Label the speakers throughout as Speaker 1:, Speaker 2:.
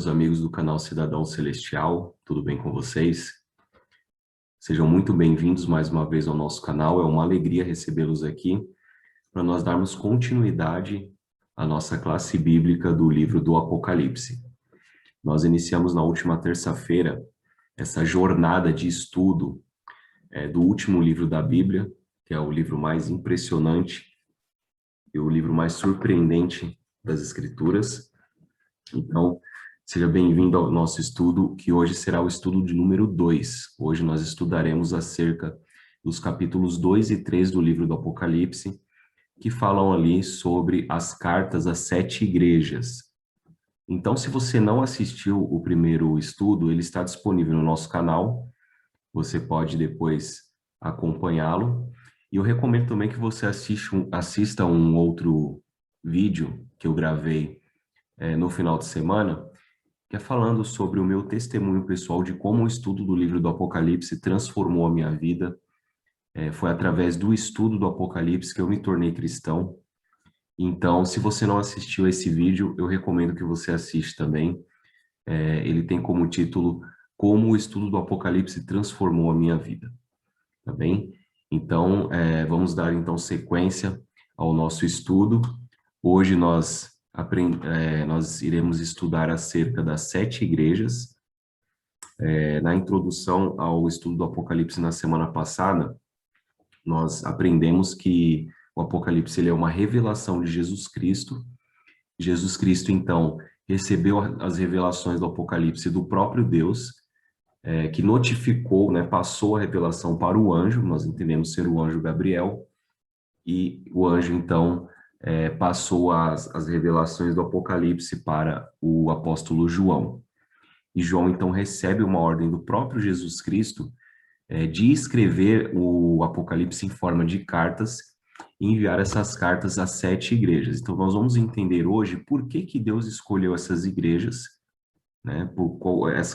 Speaker 1: meus amigos do canal Cidadão Celestial, tudo bem com vocês? Sejam muito bem-vindos mais uma vez ao nosso canal, é uma alegria recebê-los aqui para nós darmos continuidade à nossa classe bíblica do livro do Apocalipse. Nós iniciamos na última terça-feira essa jornada de estudo do último livro da Bíblia, que é o livro mais impressionante e o livro mais surpreendente das Escrituras. Então, seja bem-vindo ao nosso estudo, que hoje será o estudo de número 2. Hoje nós estudaremos acerca dos capítulos 2 e 3 do livro do Apocalipse, que falam ali sobre as cartas às 7 igrejas. Então, se você não assistiu o primeiro estudo, ele está disponível no nosso canal, você pode depois acompanhá-lo. E eu recomendo também que você assista um outro vídeo que eu gravei no final de semana, que é falando sobre o meu testemunho pessoal de como o estudo do livro do Apocalipse transformou a minha vida. Foi através do estudo do Apocalipse que eu me tornei cristão. Então, se você não assistiu esse vídeo, eu recomendo que você assista também. Ele tem como título Como o estudo do Apocalipse transformou a minha vida. Tá bem? Então, vamos dar então sequência ao nosso estudo. Hoje nós iremos estudar acerca das 7 igrejas. Na introdução ao estudo do Apocalipse na semana passada, nós aprendemos que o Apocalipse ele é uma revelação de Jesus Cristo. Jesus Cristo, então, recebeu as revelações do Apocalipse do próprio Deus, que notificou, passou a revelação para o anjo, nós entendemos ser o anjo Gabriel, e o anjo, então, passou as revelações do Apocalipse para o apóstolo João. E João, então, recebe uma ordem do próprio Jesus Cristo de escrever o Apocalipse em forma de cartas e enviar essas cartas às 7 igrejas. Então, nós vamos entender hoje por que Deus escolheu essas igrejas,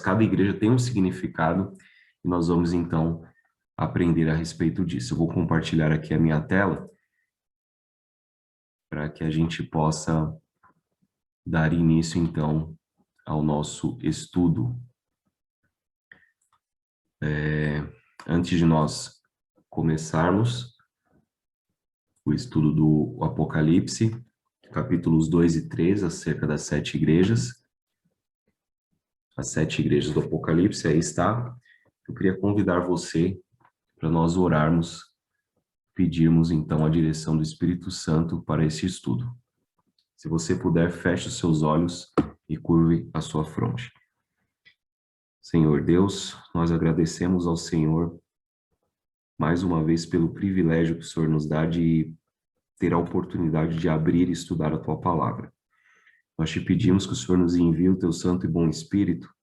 Speaker 1: cada igreja tem um significado, e nós vamos, então, aprender a respeito disso. Eu vou compartilhar aqui a minha tela, para que a gente possa dar início, então, ao nosso estudo. Antes de nós começarmos o estudo do Apocalipse, capítulos 2 e 3, acerca das 7 igrejas, as 7 igrejas do Apocalipse, aí está. Eu queria convidar você para nós orarmos, pedirmos, então, a direção do Espírito Santo para esse estudo. Se você puder, feche os seus olhos e curve a sua fronte. Senhor Deus, nós agradecemos ao Senhor mais uma vez pelo privilégio que o Senhor nos dá de ter a oportunidade de abrir e estudar a Tua Palavra. Nós te pedimos que o Senhor nos envie o Teu Santo e Bom Espírito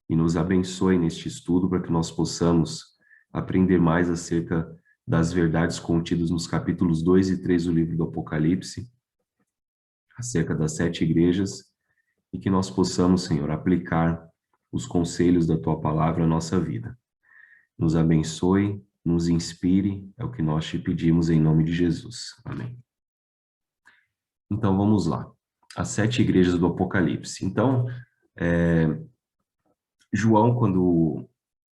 Speaker 1: e nos abençoe neste estudo para que nós possamos aprender mais acerca das verdades contidas nos capítulos 2 e 3 do livro do Apocalipse, acerca das 7 igrejas, e que nós possamos, Senhor, aplicar os conselhos da Tua Palavra à nossa vida. Nos abençoe, nos inspire, é o que nós te pedimos em nome de Jesus. Amém. Então, vamos lá. As 7 igrejas do Apocalipse. Então, João, quando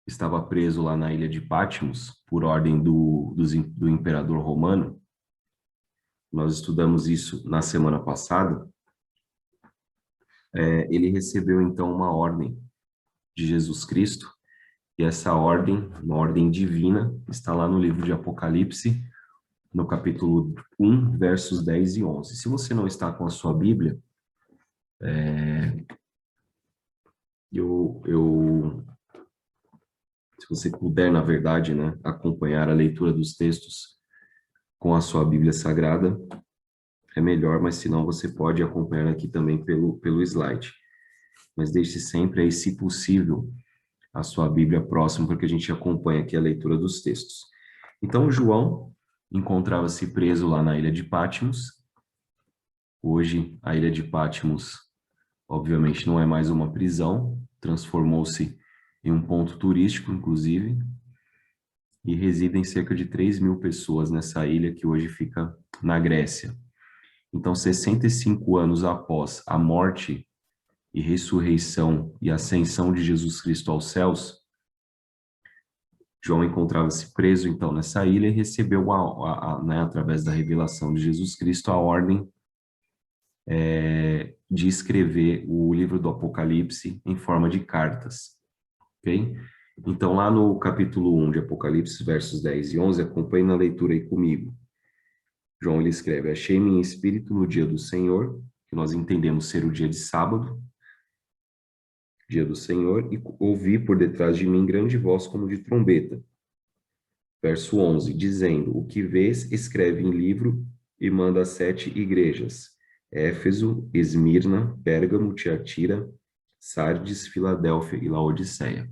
Speaker 1: estava preso lá na ilha de Patmos, por ordem do imperador romano, nós estudamos isso na semana passada, ele recebeu, então, uma ordem de Jesus Cristo, e essa ordem, uma ordem divina, está lá no livro de Apocalipse, no capítulo 1, versos 10 e 11. Se você não está com a sua Bíblia, se você puder, na verdade, acompanhar a leitura dos textos com a sua Bíblia Sagrada, é melhor, mas se não, você pode acompanhar aqui também pelo slide. Mas deixe sempre aí, se possível, a sua Bíblia próxima, para que a gente acompanhe aqui a leitura dos textos. Então, João encontrava-se preso lá na ilha de Patmos. Hoje, a ilha de Patmos, obviamente, não é mais uma prisão, transformou-se em um ponto turístico, inclusive, e residem cerca de 3.000 pessoas nessa ilha, que hoje fica na Grécia. Então, 65 anos após a morte e ressurreição e ascensão de Jesus Cristo aos céus, João encontrava-se preso, então, nessa ilha e recebeu, né, através da revelação de Jesus Cristo, a ordem de escrever o livro do Apocalipse em forma de cartas, ok? Então, lá no capítulo 1 de Apocalipse, versos 10 e 11, acompanhe na leitura aí comigo. João, ele escreve: achei-me em espírito no dia do Senhor, que nós entendemos ser o dia de sábado, dia do Senhor, e ouvi por detrás de mim grande voz como de trombeta. Verso 11, dizendo: o que vês, escreve em livro e manda às 7 igrejas: Éfeso, Esmirna, Pérgamo, Tiatira, Sardes, Filadélfia e Laodiceia.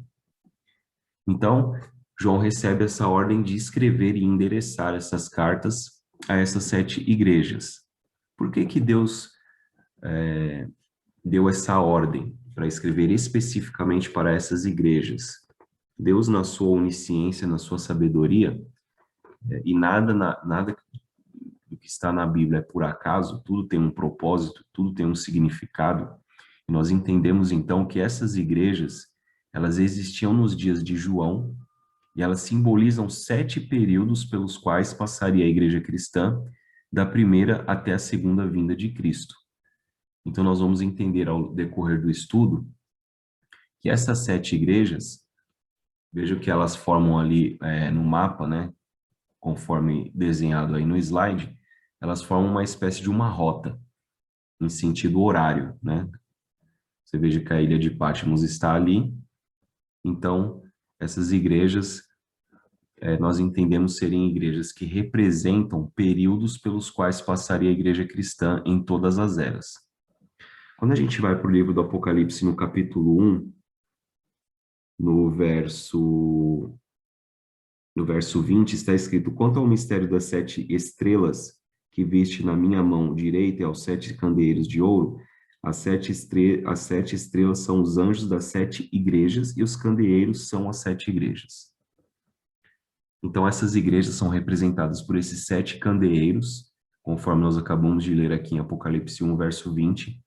Speaker 1: Então, João recebe essa ordem de escrever e endereçar essas cartas a essas 7 igrejas. Por que que Deus deu essa ordem para escrever especificamente para essas igrejas? Deus, na sua onisciência, na sua sabedoria, e nada do que está na Bíblia é por acaso, tudo tem um propósito, tudo tem um significado. E nós entendemos então que essas igrejas, elas existiam nos dias de João, e elas simbolizam 7 períodos pelos quais passaria a igreja cristã, da primeira até a segunda vinda de Cristo. Então nós vamos entender ao decorrer do estudo que essas 7 igrejas, vejam que elas formam ali no mapa, né, conforme desenhado aí no slide, elas formam uma espécie de uma rota, em sentido horário, né? Você veja que a ilha de Patmos está ali, então essas igrejas, nós entendemos serem igrejas que representam períodos pelos quais passaria a igreja cristã em todas as eras. Quando a gente vai para o livro do Apocalipse, no capítulo 1, no verso 20, está escrito: quanto ao mistério das 7 estrelas que viste na minha mão direita e aos 7 candeeiros de ouro, as 7 estrelas são os anjos das 7 igrejas e os candeeiros são as 7 igrejas. Então, essas igrejas são representadas por esses 7 candeeiros, conforme nós acabamos de ler aqui em Apocalipse 1, verso 20.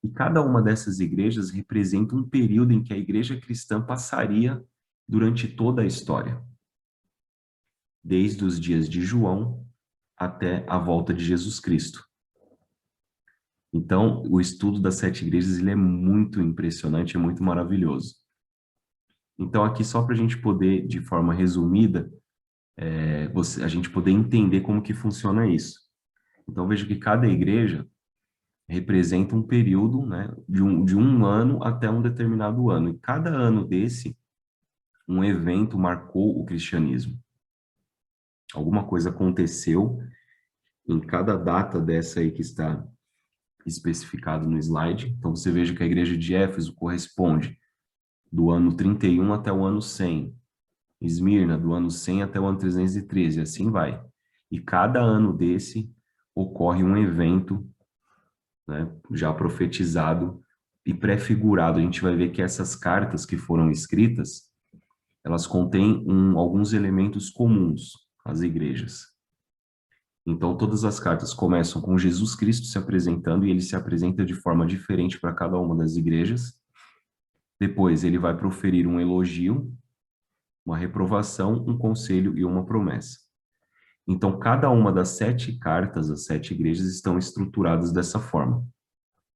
Speaker 1: E cada uma dessas igrejas representa um período em que a igreja cristã passaria durante toda a história, desde os dias de João até a volta de Jesus Cristo. Então, o estudo das 7 igrejas, ele é muito impressionante, é muito maravilhoso. Então, aqui só para a gente poder, de forma resumida, a gente poder entender como que funciona isso. Então, veja que cada igreja representa um período, né, de um ano até um determinado ano. E cada ano desse, um evento marcou o cristianismo. Alguma coisa aconteceu em cada data dessa aí que está especificado no slide. Então, você veja que a igreja de Éfeso corresponde do ano 31 até o ano 100. Esmirna, do ano 100 até o ano 313, e assim vai. E cada ano desse ocorre um evento, né, já profetizado e prefigurado. A gente vai ver que essas cartas que foram escritas, elas contêm alguns elementos comuns às igrejas. Então, todas as cartas começam com Jesus Cristo se apresentando, e ele se apresenta de forma diferente para cada uma das igrejas. Depois, ele vai proferir um elogio, uma reprovação, um conselho e uma promessa. Então, cada uma das 7 cartas, as 7 igrejas, estão estruturadas dessa forma: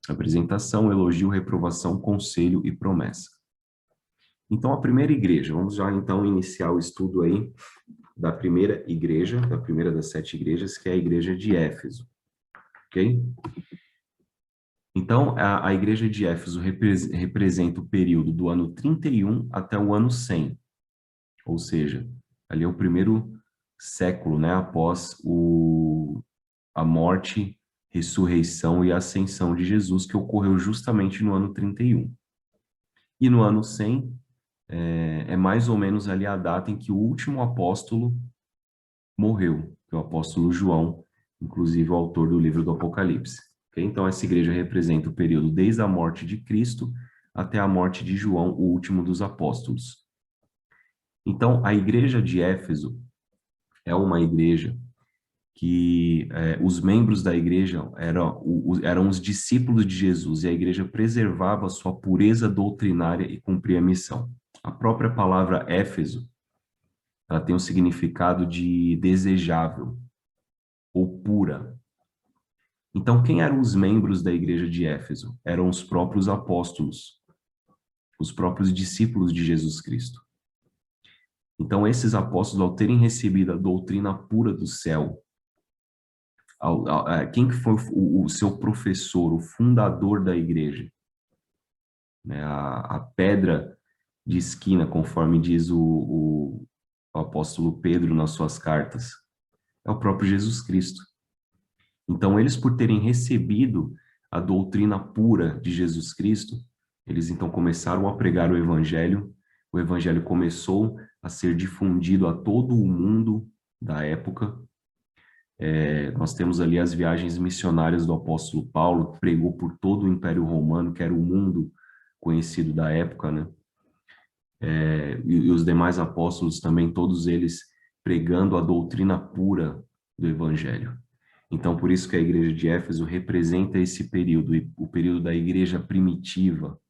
Speaker 1: apresentação, elogio, reprovação, conselho e promessa. Então, a primeira igreja, vamos já então iniciar o estudo aí da primeira igreja, da primeira das 7 igrejas, que é a igreja de Éfeso, ok? Então, a igreja de Éfeso representa o período do ano 31 até o ano 100, ou seja, ali é o primeiro século, né, após a morte, ressurreição e ascensão de Jesus, que ocorreu justamente no ano 31. E no ano 100, é mais ou menos ali a data em que o último apóstolo morreu, que é o apóstolo João, inclusive o autor do livro do Apocalipse. Okay? Então, essa igreja representa o período desde a morte de Cristo até a morte de João, o último dos apóstolos. Então, a igreja de Éfeso é uma igreja que os membros da igreja eram os discípulos de Jesus, e a igreja preservava sua pureza doutrinária e cumpria a missão. A própria palavra Éfeso, ela tem um significado de desejável ou pura. Então, quem eram os membros da igreja de Éfeso? Eram os próprios apóstolos, os próprios discípulos de Jesus Cristo. Então, esses apóstolos, ao terem recebido a doutrina pura do céu, quem que foi o seu professor, o fundador da igreja? Né? A pedra de esquina, conforme diz o apóstolo Pedro nas suas cartas, é o próprio Jesus Cristo. Então, eles, por terem recebido a doutrina pura de Jesus Cristo, eles então começaram a pregar o evangelho começou a ser difundido a todo o mundo da época. Nós temos ali as viagens missionárias do apóstolo Paulo, que pregou por todo o Império Romano, que era o mundo conhecido da época, né? E os demais apóstolos também, todos eles pregando a doutrina pura do evangelho. Então, por isso que a igreja de Éfeso representa esse período, o período da igreja primitiva.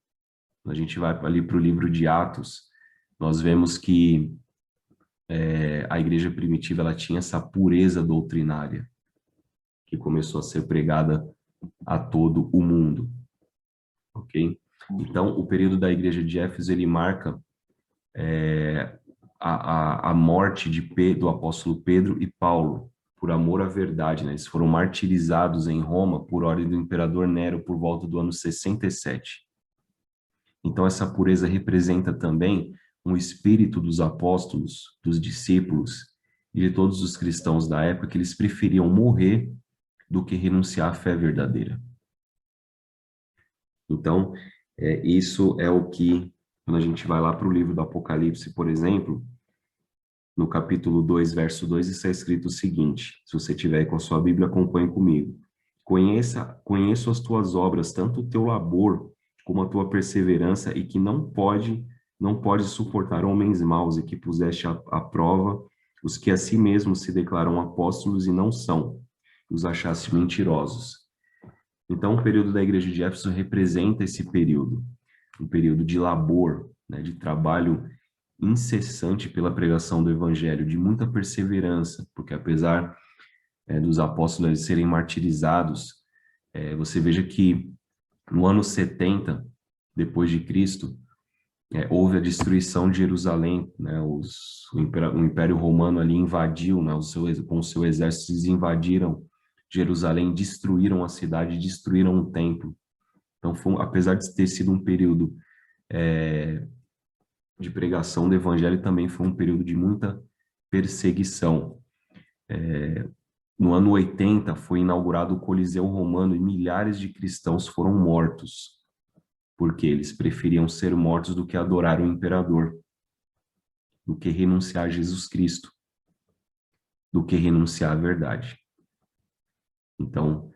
Speaker 1: A gente vai ali para o livro de Atos, nós vemos que a igreja primitiva ela tinha essa pureza doutrinária, que começou a ser pregada a todo o mundo. Ok? Então, o período da igreja de Éfeso, ele marca a morte do apóstolo Pedro e Paulo, por amor à verdade, né? Eles foram martirizados em Roma por ordem do imperador Nero por volta do ano 67. Então, essa pureza representa também um espírito dos apóstolos, dos discípulos e de todos os cristãos da época, que eles preferiam morrer do que renunciar à fé verdadeira. Então, isso é o que, quando a gente vai lá para o livro do Apocalipse, por exemplo, no capítulo 2, verso 2, está escrito o seguinte, se você tiver aí com a sua Bíblia, acompanhe comigo. Conheço as tuas obras, tanto o teu labor como a tua perseverança, e que não pode suportar homens maus, e que puseste à prova os que a si mesmos se declaram apóstolos e não são, os achaste mentirosos. Então, o período da igreja de Éfeso representa esse período, um período de labor, né, de trabalho incessante pela pregação do evangelho, de muita perseverança, porque apesar dos apóstolos serem martirizados, você veja que no ano 70 depois de Cristo, houve a destruição de Jerusalém, né? O Império Romano ali invadiu, né? Com o seu exército, eles invadiram Jerusalém, destruíram a cidade, destruíram o templo. Então, apesar de ter sido um período de pregação do evangelho, também foi um período de muita perseguição. No ano 80 foi inaugurado o Coliseu Romano e milhares de cristãos foram mortos, porque eles preferiam ser mortos do que adorar o imperador, do que renunciar a Jesus Cristo, do que renunciar à verdade. Então,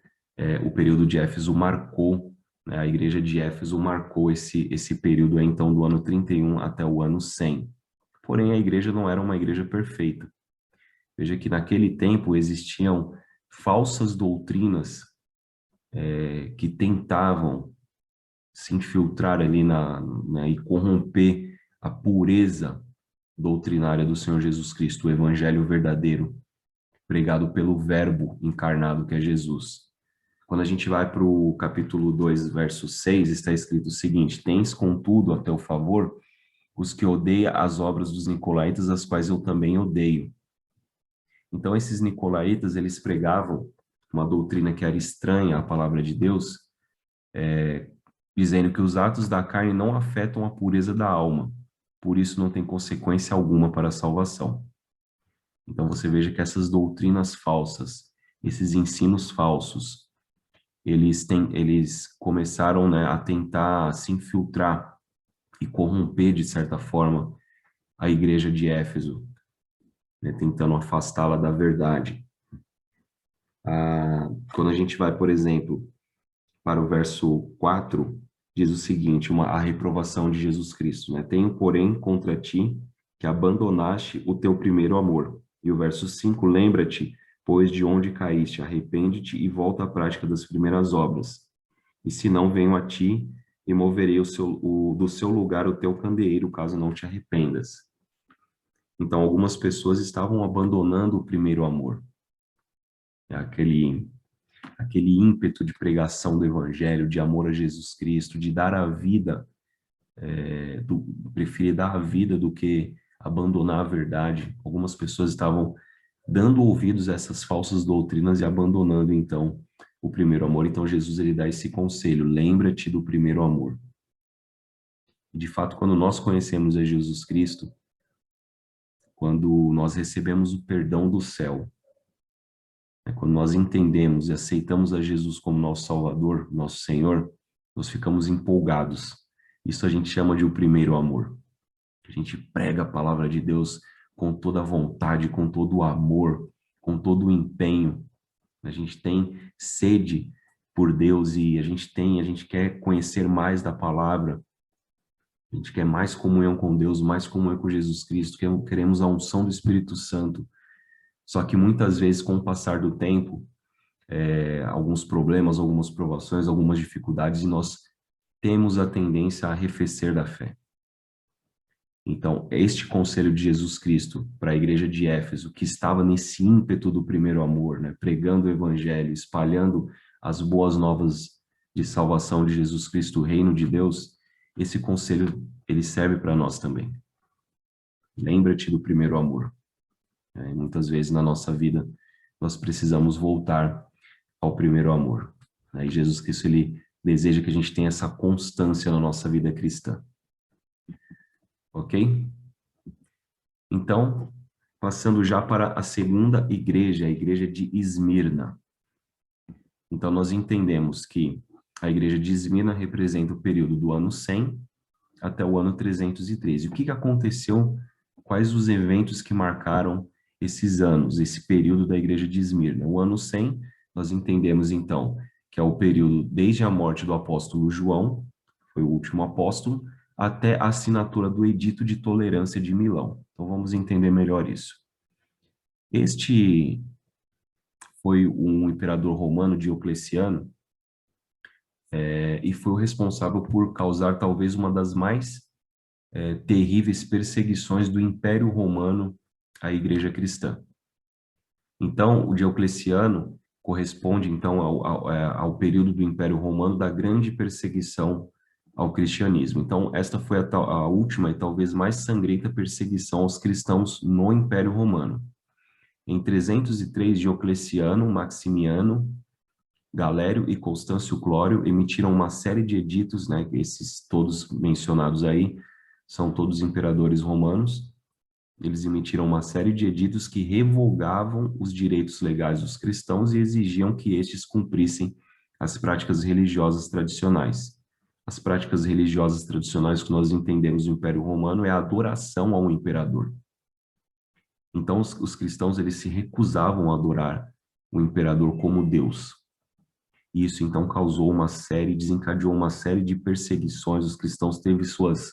Speaker 1: o período de Éfeso marcou, né, a igreja de Éfeso marcou esse período, então, do ano 31 até o ano 100. Porém, a igreja não era uma igreja perfeita. Veja que naquele tempo existiam falsas doutrinas que tentavam se infiltrar ali e corromper a pureza doutrinária do Senhor Jesus Cristo, o evangelho verdadeiro, pregado pelo verbo encarnado que é Jesus. Quando a gente vai para o capítulo 2, verso 6, está escrito o seguinte: tens, contudo, a teu favor os que odeiam as obras dos nicolaítas, as quais eu também odeio. Então, esses nicolaítas, eles pregavam uma doutrina que era estranha à palavra de Deus, dizendo que os atos da carne não afetam a pureza da alma, por isso não tem consequência alguma para a salvação. Então, você veja que essas doutrinas falsas, esses ensinos falsos, eles começaram, né, a tentar se infiltrar e corromper, de certa forma, a igreja de Éfeso, né, tentando afastá-la da verdade. Quando a gente vai, por exemplo, para o verso 4, diz o seguinte, a reprovação de Jesus Cristo, né? Tenho, porém, contra ti que abandonaste o teu primeiro amor. E o verso 5, lembra-te Pois de onde caíste, arrepende-te e volta à prática das primeiras obras. E se não, venho a ti e moverei do seu lugar o teu candeeiro, caso não te arrependas. Então, algumas pessoas estavam abandonando o primeiro amor. É aquele ímpeto de pregação do evangelho, de amor a Jesus Cristo, de dar a vida, preferir dar a vida do que abandonar a verdade. Algumas pessoas estavam dando ouvidos a essas falsas doutrinas e abandonando, então, o primeiro amor. Então, Jesus, ele dá esse conselho: lembra-te do primeiro amor. E, de fato, quando nós conhecemos a Jesus Cristo, quando nós recebemos o perdão do céu, quando nós entendemos e aceitamos a Jesus como nosso Salvador, nosso Senhor, nós ficamos empolgados. Isso a gente chama de o primeiro amor. A gente prega a palavra de Deus com toda a vontade, com todo o amor, com todo o empenho. A gente tem sede por Deus e a gente quer conhecer mais da palavra. A gente quer mais comunhão com Deus, mais comunhão com Jesus Cristo, queremos a unção do Espírito Santo. Só que muitas vezes, com o passar do tempo, alguns problemas, algumas provações, algumas dificuldades, e nós temos a tendência a arrefecer da fé. Então, este conselho de Jesus Cristo para a igreja de Éfeso, que estava nesse ímpeto do primeiro amor, né, pregando o evangelho, espalhando as boas novas de salvação de Jesus Cristo, o reino de Deus, esse conselho, ele serve para nós também. Lembra-te do primeiro amor. Muitas vezes na nossa vida, nós precisamos voltar ao primeiro amor. E Jesus Cristo, ele deseja que a gente tenha essa constância na nossa vida cristã. Ok? Então, passando já para a segunda igreja, a igreja de Esmirna. Então, nós entendemos que a igreja de Esmirna representa o período do ano 100 até o ano 313. O que aconteceu? Quais os eventos que marcaram esses anos, esse período da igreja de Esmirna? O ano 100, nós entendemos, então, que é o período desde a morte do apóstolo João, foi o último apóstolo, até a assinatura do Edito de Tolerância de Milão. Então, vamos entender melhor isso. Este foi um imperador romano, Diocleciano, e foi o responsável por causar talvez uma das mais terríveis perseguições do Império Romano à Igreja Cristã. Então, o Diocleciano corresponde, então, ao período do Império Romano da grande perseguição ao cristianismo. Então, esta foi a última e talvez mais sangrenta perseguição aos cristãos no Império Romano. Em 303, Diocleciano, Maximiano, Galério e Constâncio Clório emitiram uma série de editos, né, esses todos mencionados aí, são todos imperadores romanos. Eles emitiram uma série de editos que revogavam os direitos legais dos cristãos e exigiam que estes cumprissem as práticas religiosas tradicionais. As práticas religiosas tradicionais que nós entendemos no Império Romano é a adoração ao imperador. Então, os cristãos, eles se recusavam a adorar o imperador como Deus. Isso, então, desencadeou uma série de perseguições. Os cristãos teve suas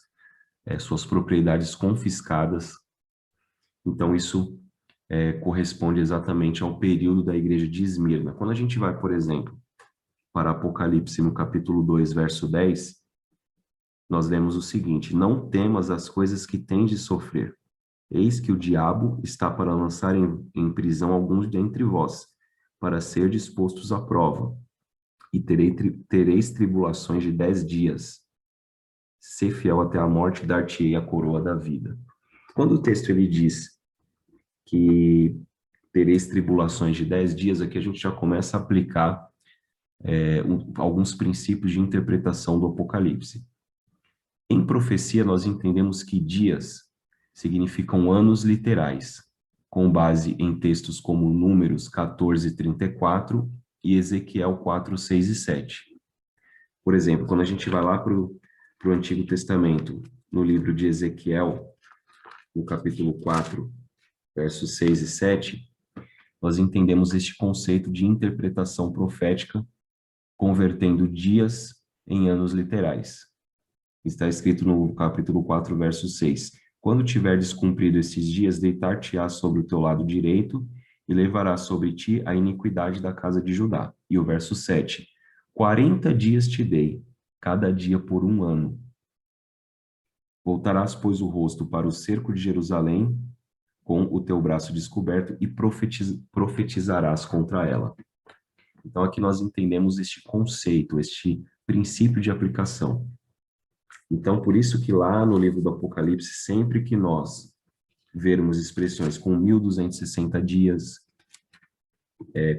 Speaker 1: propriedades confiscadas. Então, isso corresponde exatamente ao período da igreja de Esmirna. Quando a gente vai, por exemplo, para Apocalipse, no capítulo 2, verso 10, nós lemos o seguinte: não temas as coisas que tens de sofrer. Eis que o diabo está para lançar em prisão alguns dentre vós, para ser dispostos à prova. E tereis tribulações de 10 dias. Ser fiel até a morte, dar-te-ei a coroa da vida. Quando o texto ele diz que tereis tribulações de 10 dias, aqui a gente já começa a aplicar alguns princípios de interpretação do Apocalipse. Em profecia, nós entendemos que dias significam anos literais, com base em textos como Números 14, 34 e Ezequiel 4, 6 e 7. Por exemplo, quando a gente vai lá para o Antigo Testamento, no livro de Ezequiel, no capítulo 4, versos 6 e 7, nós entendemos este conceito de interpretação profética, convertendo dias em anos literais. Está escrito no capítulo 4, verso 6. Quando tiverdes cumprido esses dias, deitar-te-á sobre o teu lado direito, e levará sobre ti a iniquidade da casa de Judá. E o verso 7, 40 dias te dei, cada dia por 1 ano. Voltarás, pois, o rosto para o cerco de Jerusalém, com o teu braço descoberto, e profetizarás contra ela. Então, aqui nós entendemos este conceito, este princípio de aplicação. Então, por isso que lá no livro do Apocalipse, sempre que nós vermos expressões com 1260 dias,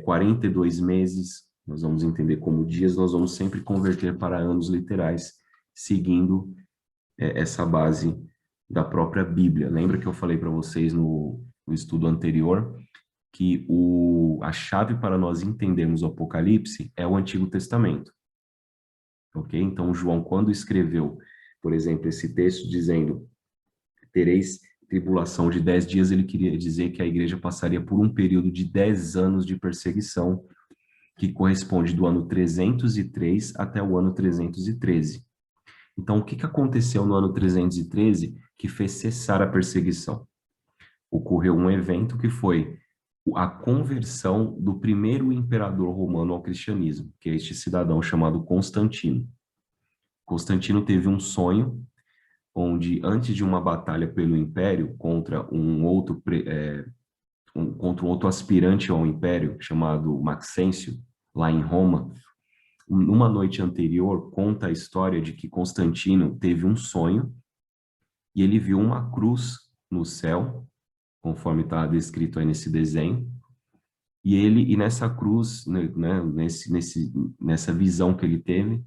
Speaker 1: 42 meses, nós vamos entender como dias, nós vamos sempre converter para anos literais, seguindo essa base da própria Bíblia. Lembra que eu falei para vocês no estudo anterior que a chave para nós entendermos o Apocalipse é o Antigo Testamento. Ok? Então, João, quando escreveu, por exemplo, esse texto dizendo tereis tribulação de 10 dias, ele queria dizer que a igreja passaria por um período de 10 anos de perseguição, que corresponde do ano 303 até o ano 313. Então, o que aconteceu no ano 313 que fez cessar a perseguição? Ocorreu um evento que foi a conversão do primeiro imperador romano ao cristianismo, que é este cidadão chamado Constantino. Constantino teve um sonho onde, antes de uma batalha pelo império contra um outro aspirante ao império, chamado Maxêncio, lá em Roma, numa noite anterior, conta a história de que Constantino teve um sonho e ele viu uma cruz no céu, conforme está descrito aí nesse desenho, e nessa cruz, né, nessa visão que ele teve,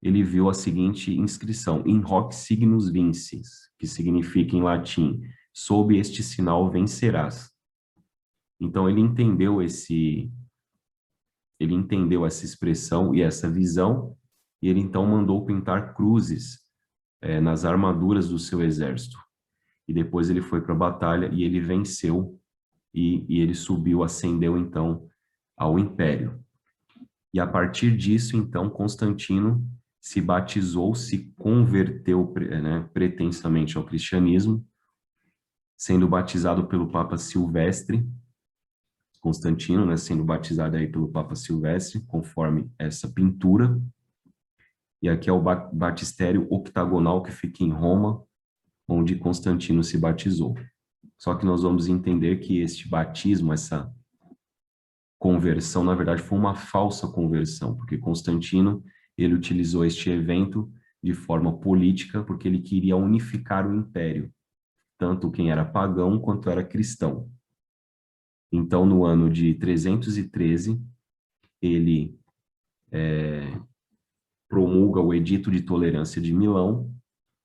Speaker 1: ele viu a seguinte inscrição: In hoc signus vinces, que significa em latim, sob este sinal vencerás. Então ele entendeu essa expressão e essa visão, e ele então mandou pintar cruzes nas armaduras do seu exército. E depois ele foi para a batalha e ele venceu, e ele subiu, ascendeu então ao império. E a partir disso, então, Constantino se batizou, se converteu, né, pretensamente ao cristianismo, sendo batizado pelo Papa Silvestre, Constantino, né, sendo batizado aí pelo Papa Silvestre, conforme essa pintura. E aqui é o batistério octagonal que fica em Roma, onde Constantino se batizou. Só que nós vamos entender que este batismo, essa conversão, na verdade, foi uma falsa conversão, porque Constantino, ele utilizou este evento de forma política, porque ele queria unificar o império, tanto quem era pagão quanto era cristão. Então, no ano de 313, ele promulga o Edito de Tolerância de Milão,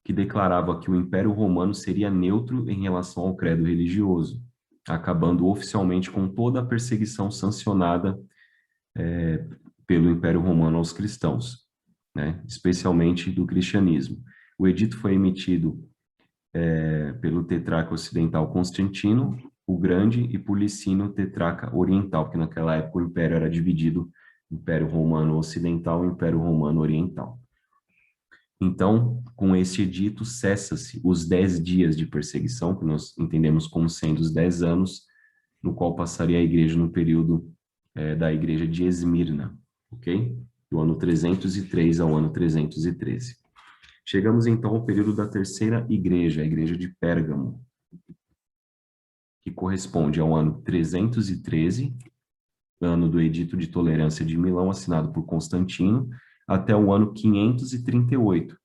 Speaker 1: que declarava que o Império Romano seria neutro em relação ao credo religioso, acabando oficialmente com toda a perseguição sancionada pelo Império Romano aos cristãos, né, especialmente do cristianismo. O edito foi emitido pelo tetrarca ocidental Constantino o Grande e por Licínio, tetrarca oriental, porque naquela época o império era dividido em Império Romano Ocidental e Império Romano Oriental. Então, com este edito, cessa-se os 10 dias de perseguição, que nós entendemos como sendo os 10 anos, no qual passaria a igreja no período da igreja de Esmirna, ok? Do ano 303 ao ano 313. Chegamos então ao período da terceira igreja, a igreja de Pérgamo, que corresponde ao ano 313, ano do Edito de Tolerância de Milão, assinado por Constantino, até o ano 538.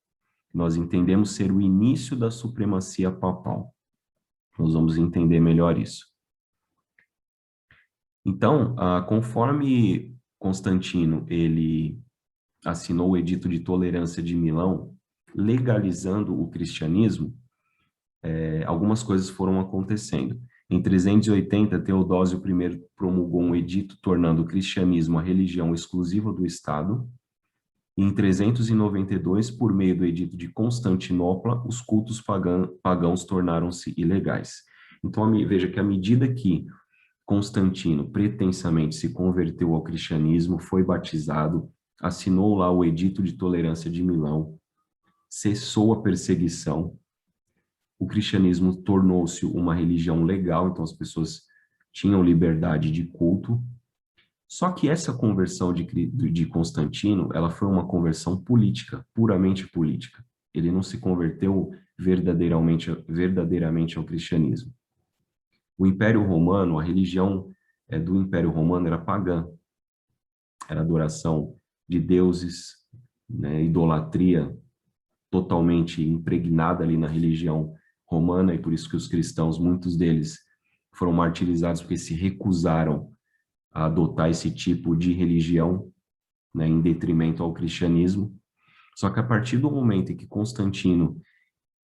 Speaker 1: Nós entendemos ser o início da supremacia papal. Nós vamos entender melhor isso. Então, conforme Constantino ele assinou o Edito de Tolerância de Milão, legalizando o cristianismo, algumas coisas foram acontecendo. Em 380, Teodósio I promulgou um edito tornando o cristianismo a religião exclusiva do Estado. E em 392, por meio do edito de Constantinopla, os cultos pagãos tornaram-se ilegais. Então, veja que à medida que Constantino pretensamente se converteu ao cristianismo, foi batizado, assinou lá o Edito de Tolerância de Milão, cessou a perseguição, o cristianismo tornou-se uma religião legal, então as pessoas tinham liberdade de culto. Só que essa conversão de Constantino, ela foi uma conversão puramente política. Ele não se converteu verdadeiramente ao cristianismo. O Império Romano, a religião do Império Romano era pagã, era adoração de deuses, né, idolatria totalmente impregnada ali na religião romana, e por isso que os cristãos, muitos deles, foram martirizados porque se recusaram a adotar esse tipo de religião, né, em detrimento ao cristianismo. Só que a partir do momento em que Constantino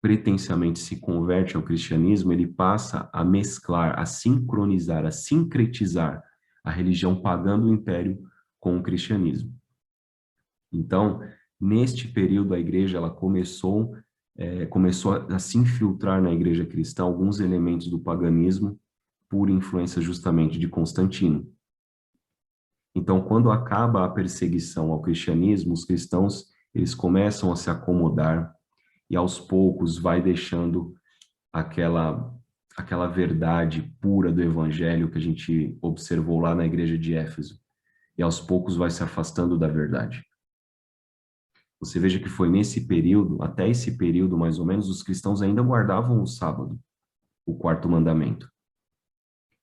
Speaker 1: pretensamente se converte ao cristianismo, ele passa a mesclar, a sincronizar, a sincretizar a religião pagã do império com o cristianismo. Então, neste período, a igreja ela começou a se infiltrar na igreja cristã alguns elementos do paganismo por influência justamente de Constantino. Então, quando acaba a perseguição ao cristianismo, os cristãos eles começam a se acomodar e aos poucos vai deixando aquela verdade pura do evangelho que a gente observou lá na igreja de Éfeso. E aos poucos vai se afastando da verdade. Você veja que foi nesse período, até esse período mais ou menos, os cristãos ainda guardavam o sábado, o quarto mandamento.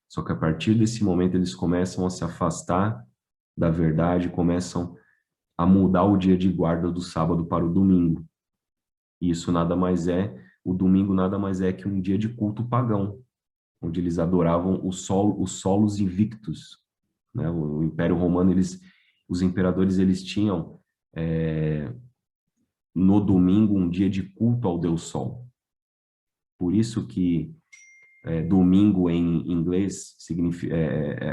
Speaker 1: Só que a partir desse momento eles começam a se afastar da verdade, começam a mudar o dia de guarda do sábado para o domingo. E isso o domingo nada mais é que um dia de culto pagão, onde eles adoravam os solos invictus, né? O Império Romano, os imperadores, eles tinham no domingo um dia de culto ao Deus Sol. Por isso que domingo em inglês significa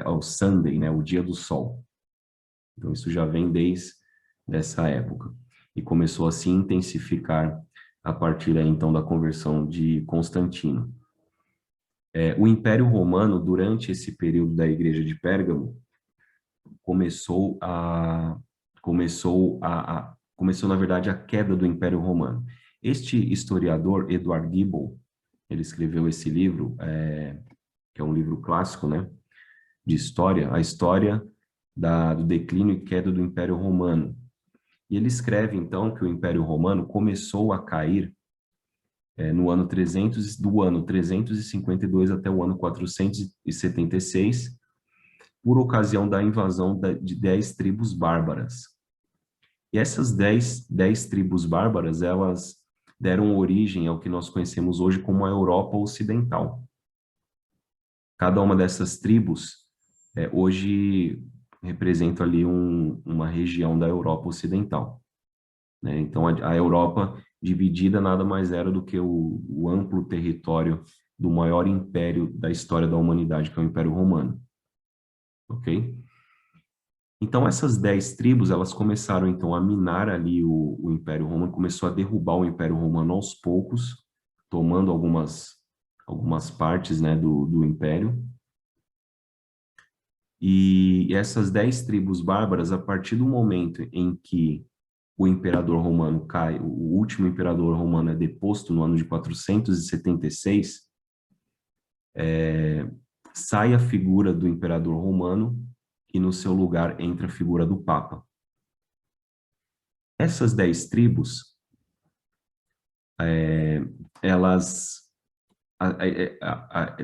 Speaker 1: o Sunday, né? O dia do sol. Então isso já vem desde essa época e começou a se intensificar a partir aí, então da conversão de Constantino. O Império Romano, durante esse período da Igreja de Pérgamo, começou na verdade a queda do Império Romano. Este historiador Edward Gibbon, ele escreveu esse livro, que é um livro clássico, né, de história, a história do declínio e queda do Império Romano. E ele escreve então que o Império Romano começou a cair no ano 300, do ano 352 até o ano 476, por ocasião da invasão de 10 tribos bárbaras. E essas 10 tribos bárbaras, elas deram origem ao que nós conhecemos hoje como a Europa Ocidental. Cada uma dessas tribos hoje representa ali uma região da Europa Ocidental, né? Então, a Europa dividida nada mais era do que o amplo território do maior império da história da humanidade, que é o Império Romano. Ok? Então, essas 10 tribos, elas começaram, então, a minar ali o Império Romano, começou a derrubar o Império Romano aos poucos, tomando algumas partes, né, do Império. E essas 10 tribos bárbaras, a partir do momento em que o imperador romano cai, o último imperador romano é deposto no ano de 476, sai a figura do imperador romano e no seu lugar entra a figura do Papa. Essas 10 tribos,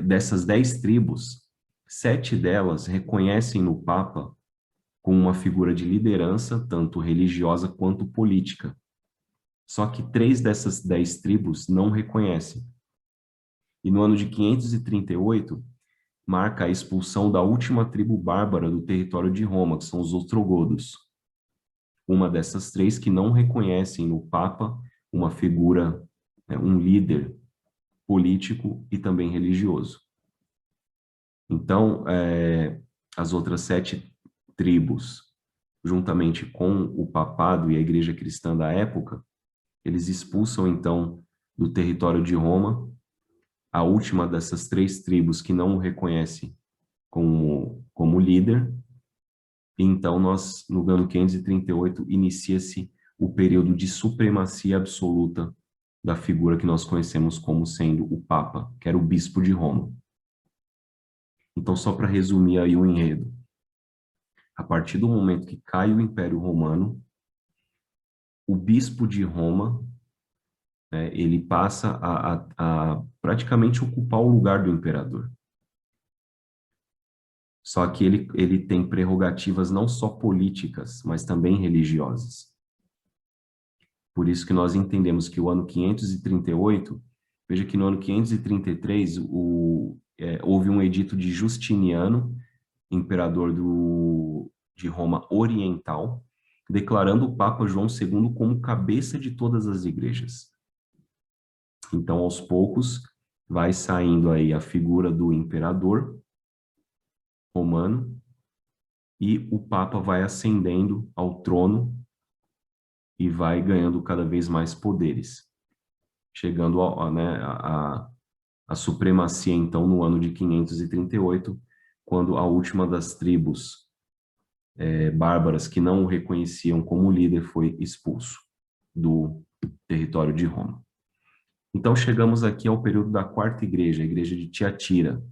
Speaker 1: dessas 10 tribos, 7 delas reconhecem no Papa como uma figura de liderança, tanto religiosa quanto política. Só que 3 dessas 10 tribos não reconhecem. E no ano de 538, marca a expulsão da última tribo bárbara do território de Roma, que são os ostrogodos. Uma dessas 3 que não reconhecem no Papa uma figura, um líder político e também religioso. Então, as outras 7 tribos, juntamente com o papado e a igreja cristã da época, eles expulsam, então, do território de Roma a última dessas 3 tribos que não o reconhece como líder. E então, no ano 538, inicia-se o período de supremacia absoluta da figura que nós conhecemos como sendo o Papa, que era o bispo de Roma. Então, só para resumir aí o enredo, a partir do momento que cai o Império Romano, o bispo de Roma, né, ele passa a praticamente ocupar o lugar do imperador. Só que ele tem prerrogativas não só políticas, mas também religiosas. Por isso que nós entendemos que o ano 538, veja que no ano 533, houve um edito de Justiniano, imperador de Roma Oriental, declarando o Papa João II como cabeça de todas as igrejas. Então, aos poucos, vai saindo aí a figura do imperador romano e o Papa vai ascendendo ao trono e vai ganhando cada vez mais poderes, chegando a supremacia, então, no ano de 538, quando a última das tribos bárbaras que não o reconheciam como líder foi expulso do território de Roma. Então, chegamos aqui ao período da Quarta Igreja, a Igreja de Tiatira,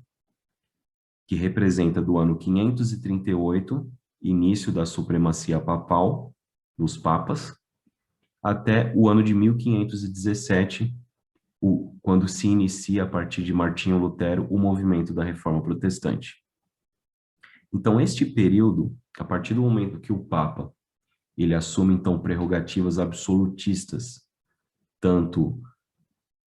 Speaker 1: que representa do ano 538, início da supremacia papal, dos papas, até o ano de 1517, quando se inicia, a partir de Martinho Lutero, o movimento da Reforma Protestante. Então, este período, a partir do momento que o Papa ele assume, então, prerrogativas absolutistas, tanto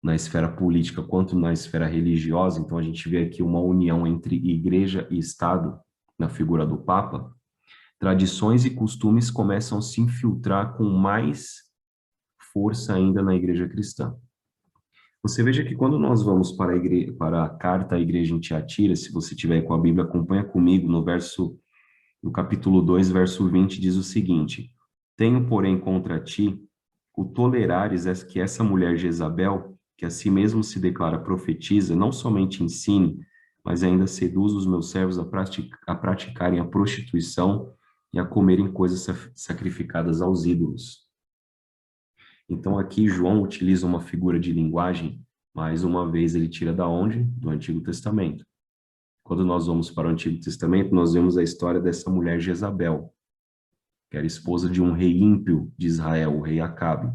Speaker 1: na esfera política quanto na esfera religiosa, então a gente vê aqui uma união entre igreja e Estado, na figura do Papa, tradições e costumes começam a se infiltrar com mais força ainda na igreja cristã. Você veja que quando nós vamos para a carta à igreja em Tiatira, se você tiver com a Bíblia, acompanha comigo no capítulo 2, verso 20, diz o seguinte: Tenho, porém, contra ti o tolerares que essa mulher Jezabel, que a si mesmo se declara profetiza, não somente ensine, mas ainda seduz os meus servos a praticarem a prostituição e a comerem coisas sacrificadas aos ídolos. Então aqui João utiliza uma figura de linguagem, mais uma vez ele tira da onde? Do Antigo Testamento. Quando nós vamos para o Antigo Testamento, nós vemos a história dessa mulher Jezabel, que era esposa de um rei ímpio de Israel, o rei Acabe.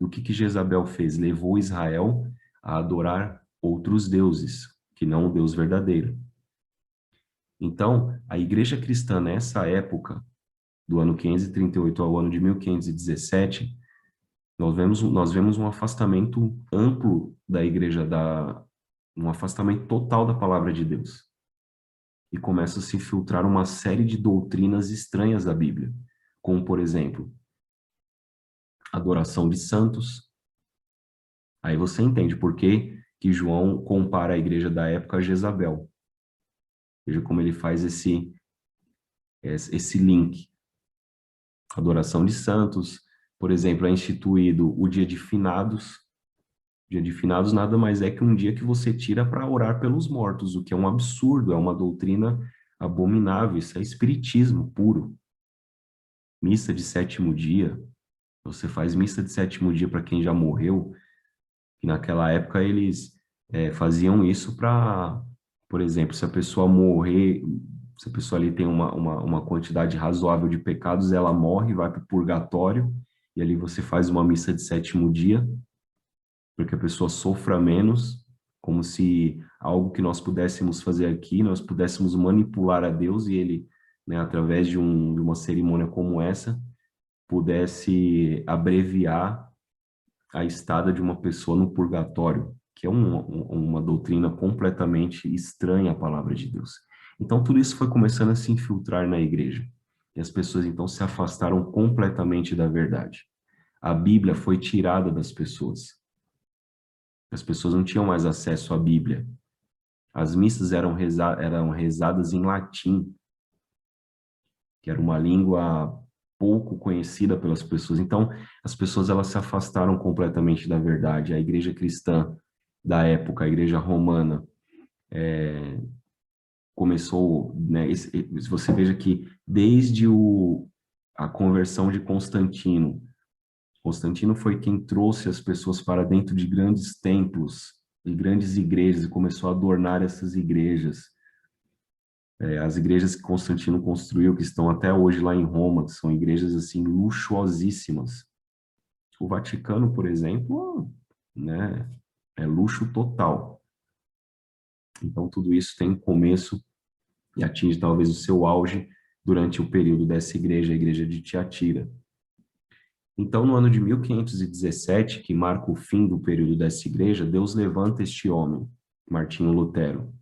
Speaker 1: E o que Jezabel fez? Levou Israel a adorar outros deuses, que não o Deus verdadeiro. Então, a igreja cristã nessa época, do ano 538 ao ano de 1517, nós vemos um afastamento amplo da igreja, um afastamento total da palavra de Deus. E começa a se filtrar uma série de doutrinas estranhas da Bíblia, como, por exemplo, adoração de santos. Aí você entende por que João compara a igreja da época a Jezabel. Veja como ele faz esse link. Adoração de santos, por exemplo, é instituído o dia de finados. O dia de finados nada mais é que um dia que você tira para orar pelos mortos, o que é um absurdo, é uma doutrina abominável, isso é espiritismo puro. Missa de sétimo dia, você faz missa de sétimo dia para quem já morreu, e naquela época eles faziam isso para, por exemplo, se a pessoa morrer, se a pessoa ali tem uma quantidade razoável de pecados, ela morre, vai para o purgatório, e ali você faz uma missa de sétimo dia, para que a pessoa sofra menos, como se algo que nós pudéssemos fazer aqui, nós pudéssemos manipular a Deus e ele, né, através de uma cerimônia como essa, pudesse abreviar a estada de uma pessoa no purgatório, que é uma doutrina completamente estranha à palavra de Deus. Então, tudo isso foi começando a se infiltrar na igreja. E as pessoas, então, se afastaram completamente da verdade. A Bíblia foi tirada das pessoas. As pessoas não tinham mais acesso à Bíblia. As missas eram rezadas em latim, que era uma língua pouco conhecida pelas pessoas. Então, as pessoas elas se afastaram completamente da verdade. A igreja cristã da época, a igreja romana, começou, né, você veja que desde a conversão de Constantino, Constantino foi quem trouxe as pessoas para dentro de grandes templos, de grandes igrejas, e começou a adornar essas igrejas. As igrejas que Constantino construiu, que estão até hoje lá em Roma, que são igrejas assim luxuosíssimas. O Vaticano, por exemplo, né, é luxo total. Então tudo isso tem começo e atinge talvez o seu auge durante o período dessa igreja, a igreja de Tiatira. Então, no ano de 1517, que marca o fim do período dessa igreja, Deus levanta este homem, Martinho Lutero.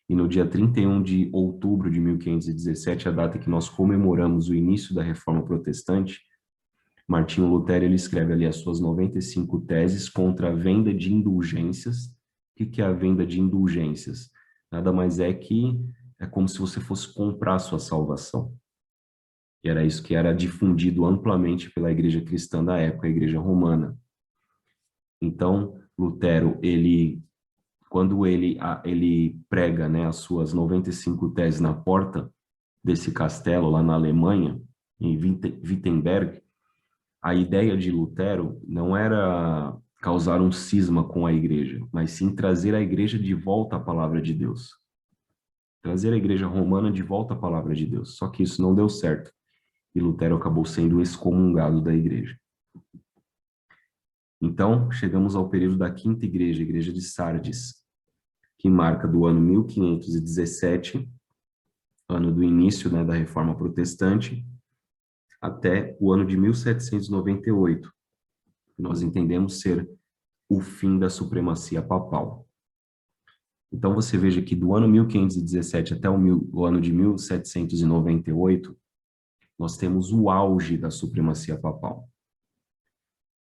Speaker 1: E no dia 31 de outubro de 1517, a data que nós comemoramos o início da Reforma Protestante, Martinho Lutero ele escreve ali as suas 95 teses contra a venda de indulgências. O que é a venda de indulgências? Nada mais é que é como se você fosse comprar a sua salvação. E era isso que era difundido amplamente pela igreja cristã da época, a igreja romana. Então, Lutero, quando ele prega, né, as suas 95 teses na porta desse castelo lá na Alemanha, em Wittenberg, a ideia de Lutero não era causar um cisma com a igreja, mas sim trazer a igreja de volta à palavra de Deus. Trazer a igreja romana de volta à palavra de Deus. Só que isso não deu certo. E Lutero acabou sendo excomungado da igreja. Então, chegamos ao período da Quinta Igreja, a Igreja de Sardes, que marca do ano 1517, ano do início, né, da Reforma Protestante, até o ano de 1798, que nós entendemos ser o fim da supremacia papal. Então, você veja que do ano 1517 até o ano de 1798, nós temos o auge da supremacia papal.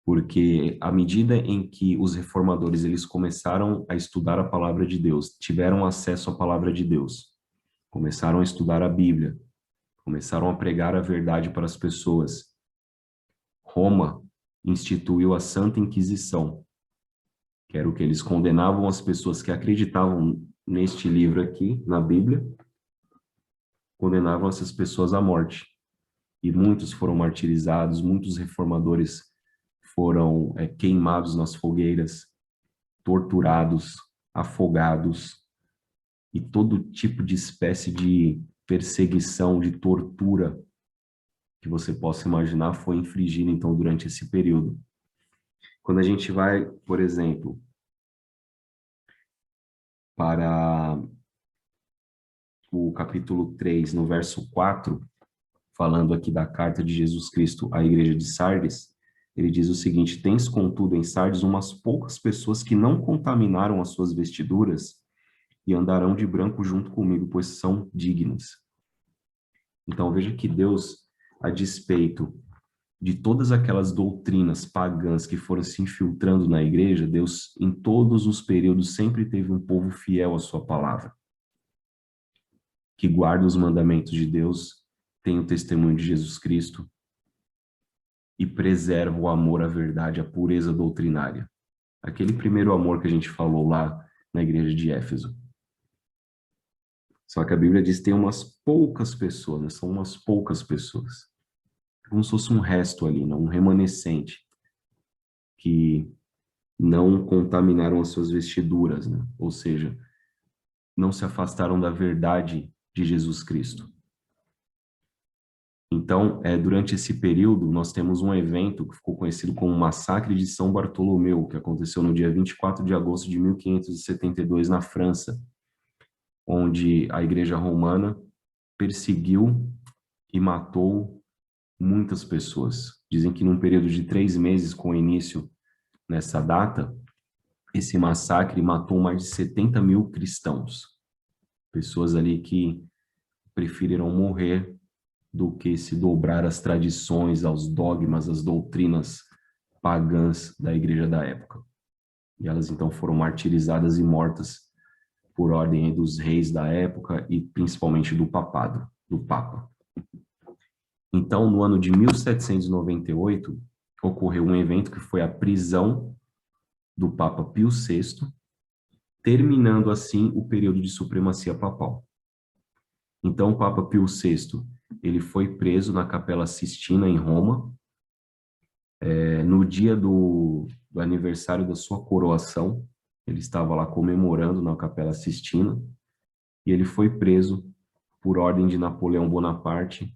Speaker 1: Porque à medida em que os reformadores eles começaram a estudar a palavra de Deus, tiveram acesso à palavra de Deus, começaram a estudar a Bíblia, começaram a pregar a verdade para as pessoas, Roma instituiu a Santa Inquisição, que era o que eles condenavam as pessoas que acreditavam neste livro aqui, na Bíblia, condenavam essas pessoas à morte. E muitos foram martirizados, muitos reformadores foram queimados nas fogueiras, torturados, afogados, e todo tipo de espécie de perseguição, de tortura que você possa imaginar foi infligida, então, durante esse período. Quando a gente vai, por exemplo, para o capítulo 3, no verso 4, falando aqui da carta de Jesus Cristo à igreja de Sardes, ele diz o seguinte: tens, contudo, em Sardes umas poucas pessoas que não contaminaram as suas vestiduras e andarão de branco junto comigo, pois são dignas. Então, veja que Deus, a despeito de todas aquelas doutrinas pagãs que foram se infiltrando na igreja, Deus, em todos os períodos, sempre teve um povo fiel à sua palavra, que guarda os mandamentos de Deus, tem o testemunho de Jesus Cristo e preserva o amor à verdade, a pureza doutrinária. Aquele primeiro amor que a gente falou lá na igreja de Éfeso. Só que a Bíblia diz que tem umas poucas pessoas, né? São umas poucas pessoas. Como se fosse um resto ali, né? Um remanescente, que não contaminaram as suas vestiduras, né? Ou seja, não se afastaram da verdade de Jesus Cristo. Então, durante esse período, nós temos um evento que ficou conhecido como o Massacre de São Bartolomeu, que aconteceu no dia 24 de agosto de 1572, na França, onde a Igreja Romana perseguiu e matou muitas pessoas. Dizem que num período de 3 meses, com início nessa data, esse massacre matou mais de 70 mil cristãos. Pessoas ali que preferiram morrer do que se dobrar às tradições, aos dogmas, às doutrinas pagãs da igreja da época. E elas então foram martirizadas e mortas por ordem dos reis da época e principalmente do papado, do Papa. Então, no ano de 1798, ocorreu um evento que foi a prisão do Papa Pio VI, terminando assim o período de supremacia papal. Então, o Papa Pio VI, ele foi preso na Capela Sistina, em Roma, no dia do aniversário da sua coroação. Ele estava lá comemorando na Capela Sistina, e ele foi preso por ordem de Napoleão Bonaparte,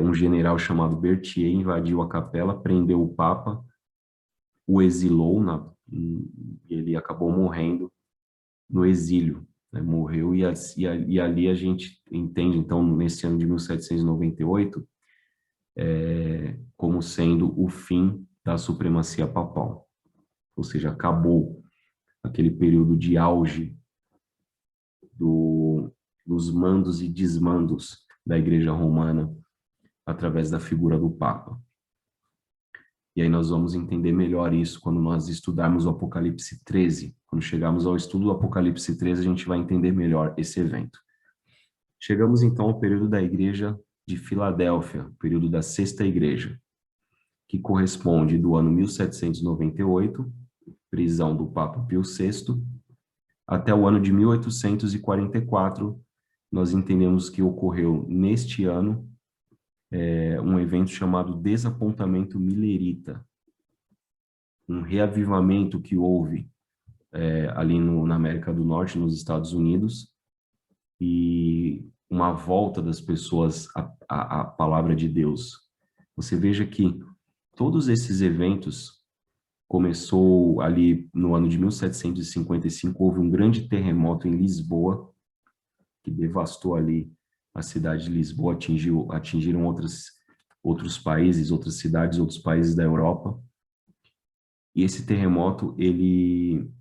Speaker 1: um general chamado Berthier invadiu a capela, prendeu o Papa, o exilou, e ele acabou morrendo no exílio, né? Morreu, e ali a gente entende, então, nesse ano de 1798, como sendo o fim da supremacia papal. Ou seja, acabou aquele período de auge dos mandos e desmandos da Igreja Romana através da figura do Papa. E aí nós vamos entender melhor isso quando nós estudarmos o Apocalipse 13. Quando chegarmos ao estudo do Apocalipse 13, a gente vai entender melhor esse evento. Chegamos então ao período da Igreja de Filadélfia, período da Sexta Igreja, que corresponde do ano 1798, prisão do Papa Pio VI, até o ano de 1844, nós entendemos que ocorreu neste ano um evento chamado Desapontamento Millerita, um reavivamento que houve ali na América do Norte, nos Estados Unidos, e uma volta das pessoas à palavra de Deus. Você veja que todos esses eventos começou ali no ano de 1755, houve um grande terremoto em Lisboa, que devastou ali a cidade de Lisboa, atingiram outros países, outras cidades, outros países da Europa. E esse terremoto, ele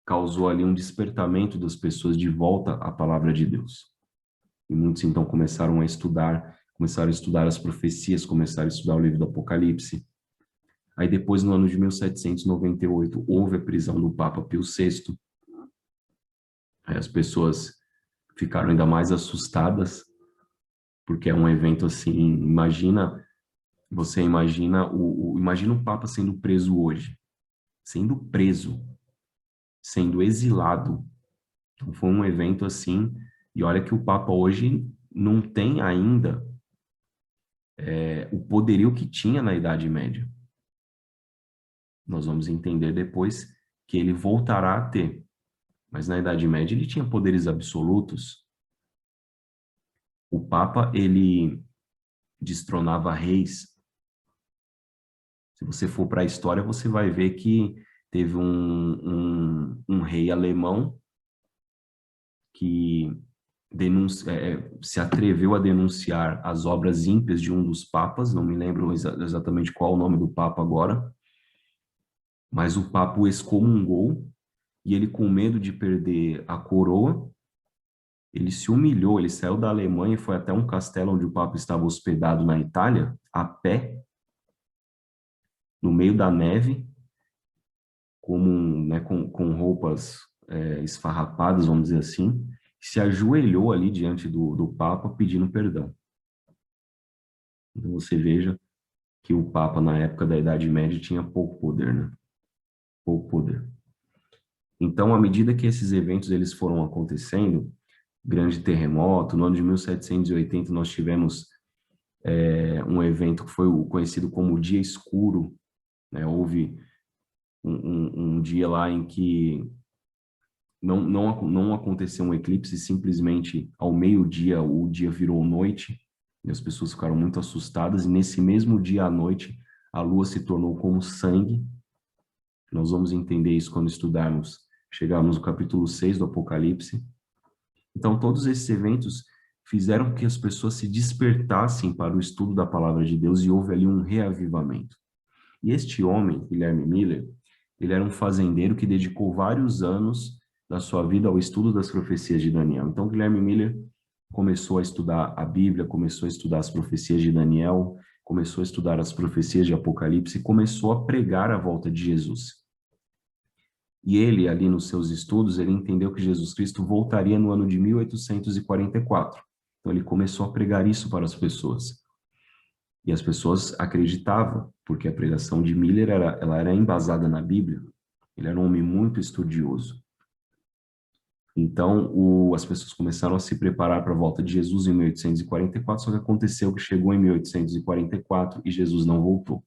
Speaker 1: causou ali um despertamento das pessoas de volta à palavra de Deus. E muitos então começaram a estudar as profecias, começaram a estudar o livro do Apocalipse. Aí depois, no ano de 1798, houve a prisão do Papa Pio VI. Aí as pessoas ficaram ainda mais assustadas, porque é um evento assim, imagina o Papa sendo preso hoje, sendo exilado. Então foi um evento assim, e olha que o Papa hoje não tem ainda o poderio que tinha na Idade Média. Nós vamos entender depois que ele voltará a ter. Mas na Idade Média ele tinha poderes absolutos. O Papa, ele destronava reis. Se você for para a história, você vai ver que teve um rei alemão que se atreveu a denunciar as obras ímpias de um dos papas, não me lembro exatamente qual o nome do papa agora, mas o papa o excomungou, e ele, com medo de perder a coroa, ele se humilhou, ele saiu da Alemanha e foi até um castelo onde o papa estava hospedado na Itália, a pé, no meio da neve, com roupas esfarrapadas, vamos dizer assim, se ajoelhou ali diante do Papa pedindo perdão. Então você veja que o Papa, na época da Idade Média, tinha pouco poder, né? Pouco poder. Então, à medida que esses eventos eles foram acontecendo, grande terremoto, no ano de 1780 nós tivemos um evento que foi conhecido como o Dia Escuro, né? Houve um dia lá em que não aconteceu um eclipse, simplesmente ao meio-dia o dia virou noite, e as pessoas ficaram muito assustadas, e nesse mesmo dia à noite a lua se tornou como sangue. Nós vamos entender isso quando chegarmos no capítulo 6 do Apocalipse. Então todos esses eventos fizeram que as pessoas se despertassem para o estudo da palavra de Deus, e houve ali um reavivamento. E este homem, Guilherme Miller, ele era um fazendeiro que dedicou vários anos da sua vida ao estudo das profecias de Daniel. Então, Guilherme Miller começou a estudar a Bíblia, começou a estudar as profecias de Daniel, começou a estudar as profecias de Apocalipse e começou a pregar a volta de Jesus. E ele, ali nos seus estudos, ele entendeu que Jesus Cristo voltaria no ano de 1844. Então, ele começou a pregar isso para as pessoas. E as pessoas acreditavam, porque a pregação de Miller ela era embasada na Bíblia. Ele era um homem muito estudioso. Então, as pessoas começaram a se preparar para a volta de Jesus em 1844, só que aconteceu que chegou em 1844 e Jesus não voltou.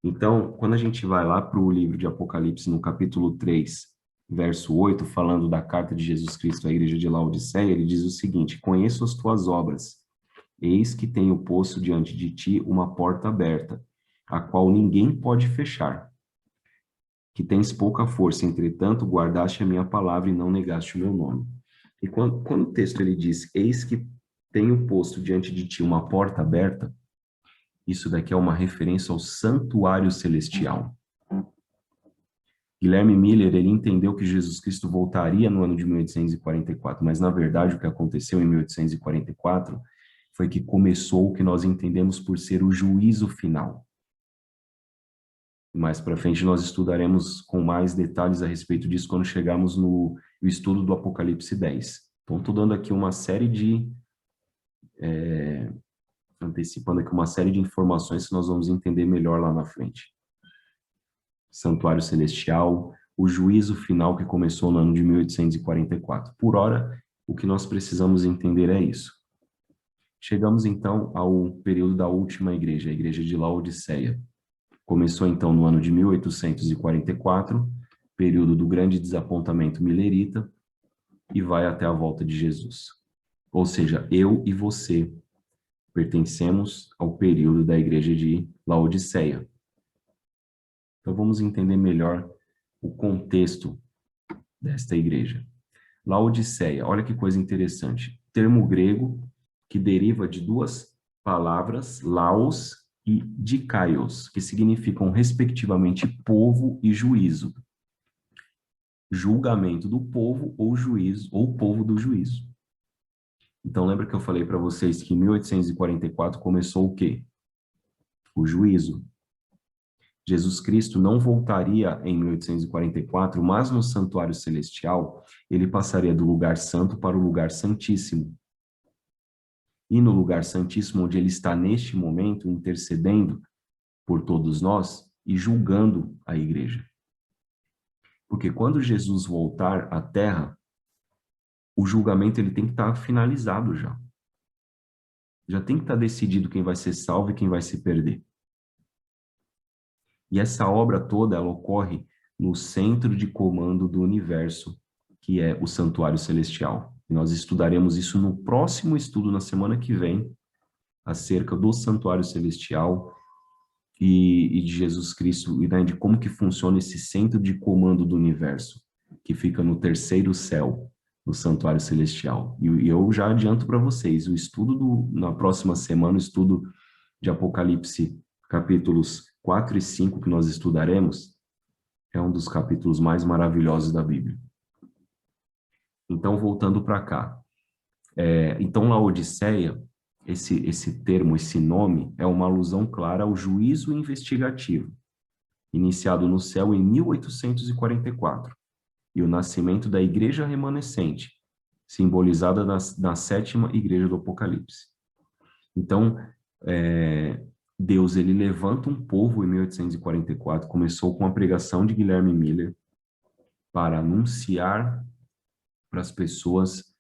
Speaker 1: Então, quando a gente vai lá para o livro de Apocalipse, no capítulo 3, verso 8, falando da carta de Jesus Cristo à igreja de Laodiceia, ele diz o seguinte: conheço as tuas obras, eis que tenho posto diante de ti uma porta aberta, a qual ninguém pode fechar. Que tens pouca força, entretanto, guardaste a minha palavra e não negaste o meu nome. E quando o texto ele diz, eis que tenho posto diante de ti uma porta aberta, isso daqui é uma referência ao santuário celestial. Guilherme Miller, ele entendeu que Jesus Cristo voltaria no ano de 1844, mas na verdade o que aconteceu em 1844 foi que começou o que nós entendemos por ser o juízo final. Mais para frente nós estudaremos com mais detalhes a respeito disso quando chegarmos no estudo do Apocalipse 10. Então estou dando aqui uma série de antecipando aqui uma série de informações que nós vamos entender melhor lá na frente. Santuário celestial, o juízo final que começou no ano de 1844. Por hora, o que nós precisamos entender é isso. Chegamos então ao período da última igreja, a igreja de Laodiceia. Começou então no ano de 1844, período do grande desapontamento milerita, e vai até a volta de Jesus. Ou seja, eu e você pertencemos ao período da igreja de Laodiceia. Então vamos entender melhor o contexto desta igreja. Laodiceia, olha que coisa interessante. Termo grego que deriva de duas palavras, laos e dikaios, que significam respectivamente povo e juízo. Julgamento do povo ou juízo, ou povo do juízo. Então lembra que eu falei para vocês que em 1844 começou o quê? O juízo. Jesus Cristo não voltaria em 1844, mas no santuário celestial, ele passaria do lugar santo para o lugar santíssimo. E no lugar santíssimo, onde ele está neste momento, intercedendo por todos nós e julgando a igreja. Porque quando Jesus voltar à terra, o julgamento ele tem que estar finalizado já. Já tem que estar decidido quem vai ser salvo e quem vai se perder. E essa obra toda, ela ocorre no centro de comando do universo, que é o santuário celestial. E nós estudaremos isso no próximo estudo, na semana que vem, acerca do santuário celestial e de Jesus Cristo, e né, de como que funciona esse centro de comando do universo, que fica no terceiro céu, no santuário celestial. E eu já adianto para vocês, o estudo na próxima semana, o estudo de Apocalipse, capítulos 4 e 5 que nós estudaremos, é um dos capítulos mais maravilhosos da Bíblia. Então, voltando para cá. Então, Laodiceia, esse termo, esse nome, é uma alusão clara ao juízo investigativo, iniciado no céu em 1844, e o nascimento da igreja remanescente, simbolizada na sétima igreja do Apocalipse. Então, Deus ele levanta um povo em 1844, começou com a pregação de Guilherme Miller para anunciar para as pessoas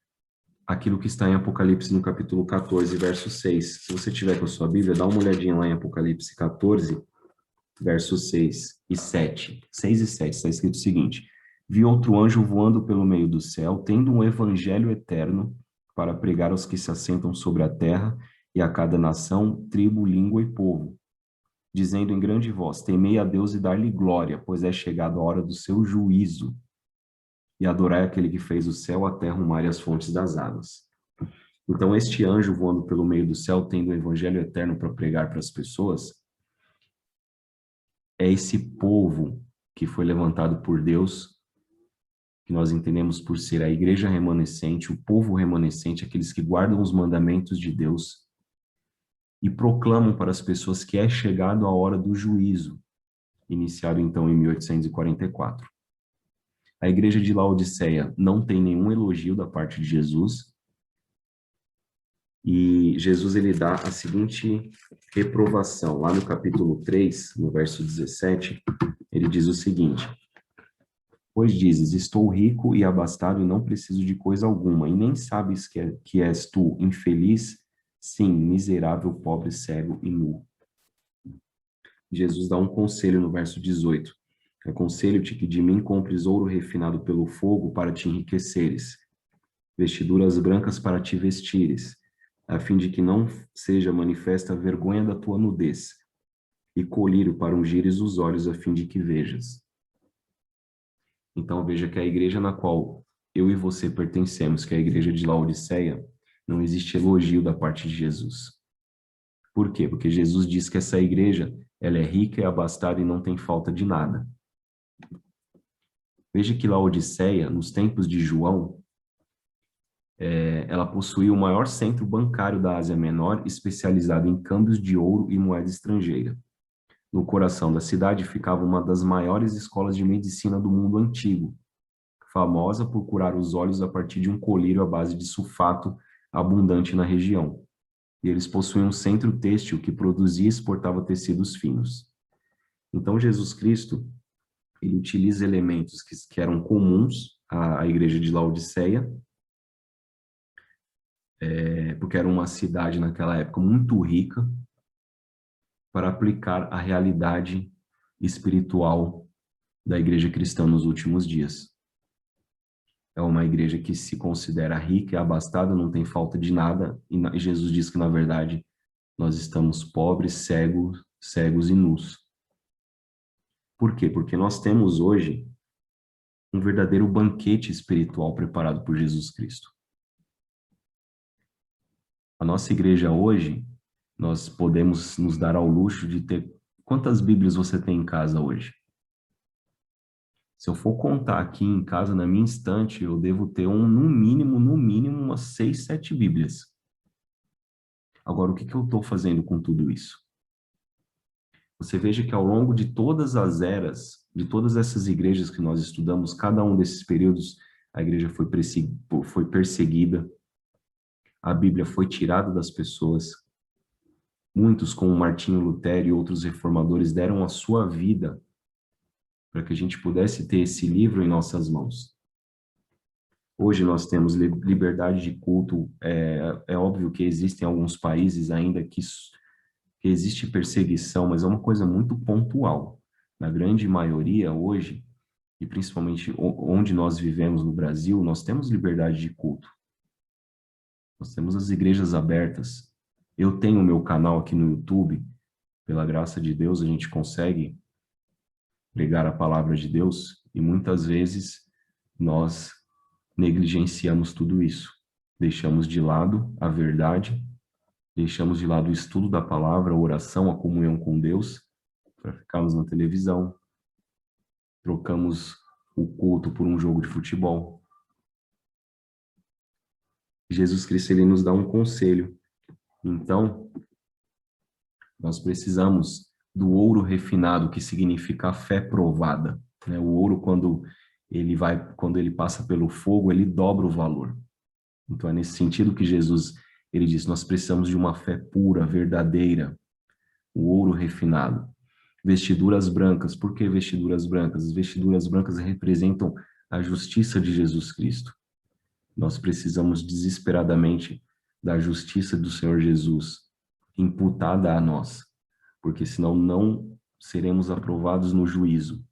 Speaker 1: aquilo que está em Apocalipse no capítulo 14, verso 6. Se você tiver com a sua Bíblia, dá uma olhadinha lá em Apocalipse 14, versos 6 e 7. 6 e 7 está escrito o seguinte: vi outro anjo voando pelo meio do céu, tendo um evangelho eterno para pregar aos que se assentam sobre a terra e a cada nação, tribo, língua e povo, dizendo em grande voz: temei a Deus e dar-lhe glória, pois é chegada a hora do seu juízo, e adorai aquele que fez o céu, a terra, o mar e as fontes das águas. Então, este anjo voando pelo meio do céu, tendo o evangelho eterno para pregar para as pessoas, é esse povo que foi levantado por Deus, que nós entendemos por ser a igreja remanescente, o povo remanescente, aqueles que guardam os mandamentos de Deus e proclamam para as pessoas que é chegado a hora do juízo, iniciado então em 1844. A igreja de Laodiceia não tem nenhum elogio da parte de Jesus, e Jesus ele dá a seguinte reprovação. Lá no capítulo 3, no verso 17, ele diz o seguinte: pois dizes, estou rico e abastado e não preciso de coisa alguma, e nem sabes que és tu infeliz, sim, miserável, pobre, cego e nu. Jesus dá um conselho no verso 18. Aconselho-te que de mim compres ouro refinado pelo fogo para te enriqueceres, vestiduras brancas para te vestires, a fim de que não seja manifesta a vergonha da tua nudez, e colírio para ungires os olhos a fim de que vejas. Então veja que a igreja na qual eu e você pertencemos, que é a igreja de Laodiceia, não existe elogio da parte de Jesus. Por quê? Porque Jesus diz que essa igreja, ela é rica e abastada e não tem falta de nada. Veja que Laodiceia, nos tempos de João, ela possuía o maior centro bancário da Ásia Menor, especializado em câmbios de ouro e moeda estrangeira. No coração da cidade ficava uma das maiores escolas de medicina do mundo antigo, famosa por curar os olhos a partir de um colírio à base de sulfato abundante na região. E eles possuíam um centro têxtil que produzia e exportava tecidos finos. Então, Jesus Cristo, ele utiliza elementos que eram comuns à igreja de Laodiceia, porque era uma cidade naquela época muito rica, para aplicar a realidade espiritual da igreja cristã nos últimos dias. É uma igreja que se considera rica e abastada, não tem falta de nada, e Jesus diz que, na verdade, nós estamos pobres, cegos e nus. Por quê? Porque nós temos hoje um verdadeiro banquete espiritual preparado por Jesus Cristo. A nossa igreja hoje, nós podemos nos dar ao luxo de ter... Quantas Bíblias você tem em casa hoje? Se eu for contar aqui em casa, na minha estante, eu devo ter no mínimo, umas 6, 7 Bíblias. Agora, o que eu estou fazendo com tudo isso? Você veja que ao longo de todas as eras, de todas essas igrejas que nós estudamos, cada um desses períodos, a igreja foi perseguida, a Bíblia foi tirada das pessoas. Muitos, como Martinho Lutero e outros reformadores, deram a sua vida para que a gente pudesse ter esse livro em nossas mãos. Hoje nós temos liberdade de culto. É óbvio que existem alguns países ainda que existe perseguição, mas é uma coisa muito pontual. Na grande maioria, hoje, e principalmente onde nós vivemos no Brasil, nós temos liberdade de culto. Nós temos as igrejas abertas. Eu tenho o meu canal aqui no YouTube. Pela graça de Deus, a gente consegue pregar a palavra de Deus, e muitas vezes nós negligenciamos tudo isso. Deixamos de lado a verdade, deixamos de lado o estudo da palavra, a oração, a comunhão com Deus, para ficarmos na televisão. Trocamos o culto por um jogo de futebol. Jesus Cristo, ele nos dá um conselho. Então, nós precisamos do ouro refinado, que significa a fé provada, né? O ouro, quando ele passa pelo fogo, ele dobra o valor. Então, é nesse sentido que Jesus, ele diz, nós precisamos de uma fé pura, verdadeira, o ouro refinado. Vestiduras brancas. Por que vestiduras brancas? As vestiduras brancas representam a justiça de Jesus Cristo. Nós precisamos desesperadamente da justiça do Senhor Jesus imputada a nós, porque senão não seremos aprovados no juízo.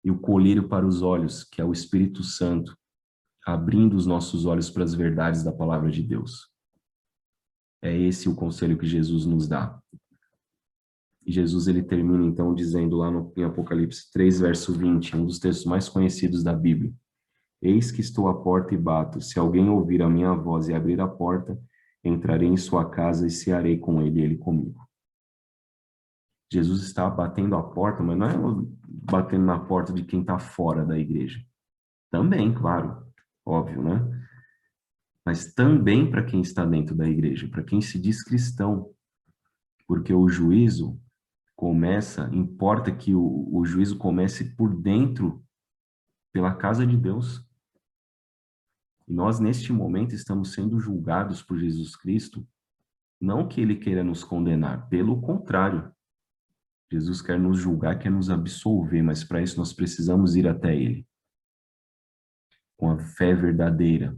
Speaker 1: E o colírio para os olhos, que é o Espírito Santo, abrindo os nossos olhos para as verdades da palavra de Deus. É esse o conselho que Jesus nos dá. E Jesus, ele termina então dizendo lá em Apocalipse 3, verso 20, um dos textos mais conhecidos da Bíblia: Eis que estou à porta e bato. Se alguém ouvir a minha voz e abrir a porta, entrarei em sua casa e cearei com ele e ele comigo. Jesus está batendo a porta, mas não é batendo na porta de quem está fora da igreja. Também, claro, óbvio, né? Mas também para quem está dentro da igreja, para quem se diz cristão. Porque o juízo importa que o juízo comece por dentro, pela casa de Deus. E nós, neste momento, estamos sendo julgados por Jesus Cristo, não que ele queira nos condenar, pelo contrário. Jesus quer nos julgar, quer nos absolver, mas para isso nós precisamos ir até ele. Com a fé verdadeira,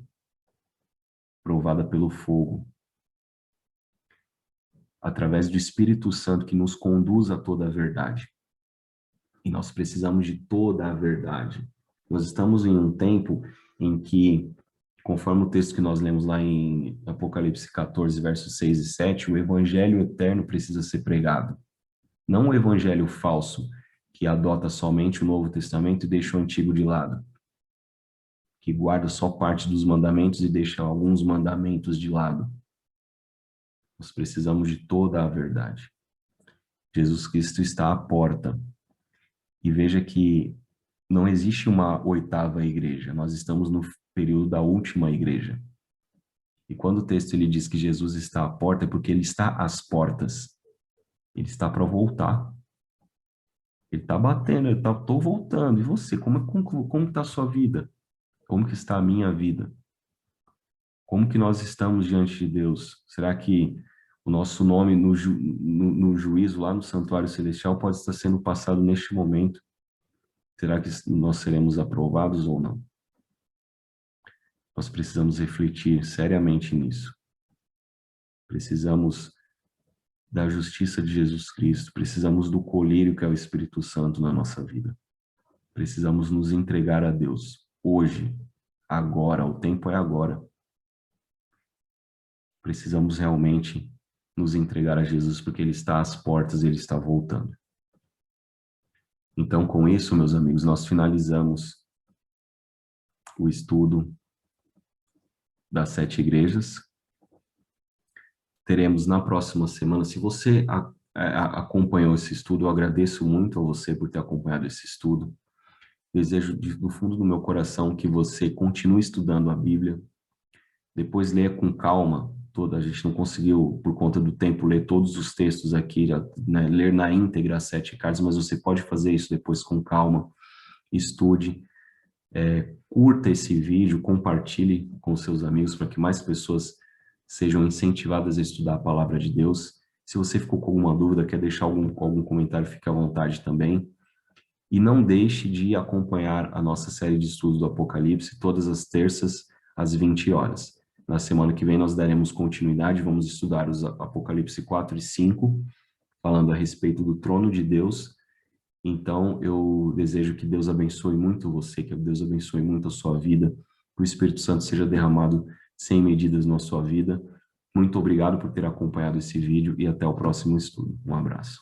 Speaker 1: provada pelo fogo, através do Espírito Santo que nos conduz a toda a verdade. E nós precisamos de toda a verdade. Nós estamos em um tempo em que, conforme o texto que nós lemos lá em Apocalipse 14, versos 6 e 7, o evangelho eterno precisa ser pregado. Não o evangelho falso, que adota somente o Novo Testamento e deixa o Antigo de lado, que guarda só parte dos mandamentos e deixa alguns mandamentos de lado. Nós precisamos de toda a verdade. Jesus Cristo está à porta. E veja que não existe uma oitava igreja. Nós estamos no período da última igreja. E quando o texto ele diz que Jesus está à porta, é porque ele está às portas. Ele está para voltar. Ele está batendo, ele está, estou voltando. E você, como está a sua vida? Como que está a minha vida? Como que nós estamos diante de Deus? Será que o nosso nome no juízo lá no santuário celestial pode estar sendo passado neste momento? Será que nós seremos aprovados ou não? Nós precisamos refletir seriamente nisso. Precisamos da justiça de Jesus Cristo, precisamos do colírio que é o Espírito Santo na nossa vida. Precisamos nos entregar a Deus hoje, agora, o tempo é agora. Precisamos realmente nos entregar a Jesus porque Ele está às portas e Ele está voltando. Então, com isso, meus amigos, nós finalizamos o estudo das 7 igrejas. Teremos na próxima semana, se você acompanhou esse estudo, eu agradeço muito a você por ter acompanhado esse estudo. Desejo do fundo do meu coração que você continue estudando a Bíblia, depois leia com calma toda, a gente não conseguiu, por conta do tempo, ler todos os textos aqui, né, ler na íntegra as 7 cartas, mas você pode fazer isso depois com calma, estude, curta esse vídeo, compartilhe com seus amigos para que mais pessoas sejam incentivadas a estudar a palavra de Deus. Se você ficou com alguma dúvida, quer deixar algum comentário, fique à vontade também. E não deixe de acompanhar a nossa série de estudos do Apocalipse todas as terças, às 20 horas. Na semana que vem nós daremos continuidade, vamos estudar os Apocalipse 4 e 5, falando a respeito do trono de Deus. Então, eu desejo que Deus abençoe muito você, que Deus abençoe muito a sua vida, que o Espírito Santo seja derramado sem medidas na sua vida. Muito obrigado por ter acompanhado esse vídeo e até o próximo estudo. Um abraço.